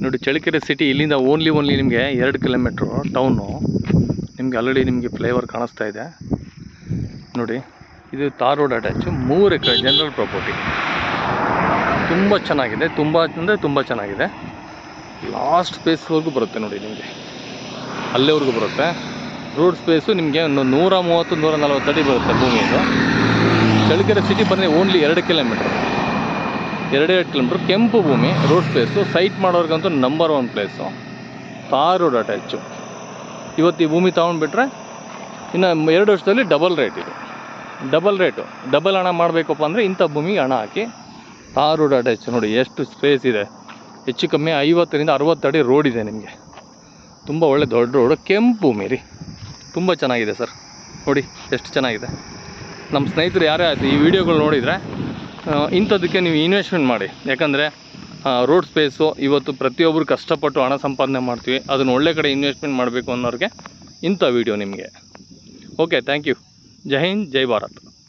ನೋಡಿ ಚಳ್ಳಕೆರೆ ಸಿಟಿ ಇಲ್ಲಿಂದ ಓನ್ಲಿ ನಿಮಗೆ 2 ಕಿಲೋಮೀಟ್ರು ಟೌನು. ನಿಮಗೆ ಆಲ್ರೆಡಿ ನಿಮಗೆ ಫ್ಲೈಓವರ್ ಕಾಣಿಸ್ತಾ ಇದೆ ನೋಡಿ. ಇದು ತಾರ್ ರೋಡ್ ಅಟ್ಯಾಚು, 3 ಎಕರೆ ಜನರಲ್ ಪ್ರಾಪರ್ಟಿ. ತುಂಬ ಚೆನ್ನಾಗಿದೆ, ತುಂಬ ಅಂದರೆ ತುಂಬ ಚೆನ್ನಾಗಿದೆ. ಲಾಸ್ಟ್ ಸ್ಪೇಸ್ವರೆಗೂ ಬರುತ್ತೆ ನೋಡಿ, ನಿಮಗೆ ಅಲ್ಲೇವರೆಗೂ ಬರುತ್ತೆ. ರೋಡ್ ಸ್ಪೇಸು ನಿಮಗೆ ಒಂದು 130-140 ಅಡಿ ಬರುತ್ತೆ ಭೂಮಿ. ಇದು ಚಳ್ಳಕೆರೆ ಸಿಟಿ ಬಂದರೆ ಓನ್ಲಿ 2 ಕಿಲೋಮೀಟ್ರ್, 2 ಕಿಲೋಮೀಟ್ರ್ ಕೆಂಪು ಭೂಮಿ. ರೋಡ್ ಸ್ಪೇಸು ಸೈಟ್ ಮಾಡೋರ್ಗಂತೂ number 1 place. Tar road attach. ಇವತ್ತು ಈ ಭೂಮಿ ತೊಗೊಂಡ್ಬಿಟ್ರೆ ಇನ್ನು 2 ವರ್ಷದಲ್ಲಿ ಡಬಲ್ ರೇಟ್. ಇದು ಡಬಲ್ ರೇಟು. ಡಬಲ್ ಹಣ ಮಾಡಬೇಕಪ್ಪ ಅಂದರೆ ಇಂಥ ಭೂಮಿಗೆ ಹಣ ಹಾಕಿ. ತಾರ್ ರೋಡ್ ಅಟ್ಯಾಚ್ ನೋಡಿ, ಎಷ್ಟು ಸ್ಪೇಸ್ ಇದೆ. ಹೆಚ್ಚು ಕಮ್ಮಿ 50-60 ಅಡಿ ರೋಡ್ ಇದೆ ನಿಮಗೆ. ತುಂಬ ಒಳ್ಳೆ ದೊಡ್ಡ ರೋಡು, ಕೆಂಪು ಭೂಮಿ ರೀ. ತುಂಬ ಚೆನ್ನಾಗಿದೆ ಸರ್, ನೋಡಿ ಎಷ್ಟು ಚೆನ್ನಾಗಿದೆ. ನಮ್ಮ ಸ್ನೇಹಿತರು ಯಾರೇ ಆಯಿತು ಈ ವಿಡಿಯೋಗಳು ನೋಡಿದರೆ ಇಂಥದಕ್ಕೆ ನೀವು ಇನ್ವೆಸ್ಟ್ಮೆಂಟ್ ಮಾಡಿ. ಯಾಕಂದರೆ ರೋಡ್ ಸ್ಪೇಸು ಇವತ್ತು ಪ್ರತಿಯೊಬ್ಬರು ಕಷ್ಟಪಟ್ಟು ಹಣ ಸಂಪಾದನೆ ಮಾಡ್ತೀವಿ. ಅದನ್ನು ಒಳ್ಳೆ ಕಡೆ ಇನ್ವೆಸ್ಟ್ಮೆಂಟ್ ಮಾಡಬೇಕು ಅನ್ನೋರಿಗೆ ಇಂಥ ವಿಡಿಯೋ ನಿಮಗೆ. Okay, thank you. ಜೈ ಹಿಂದ್, ಜೈ ಭಾರತ್.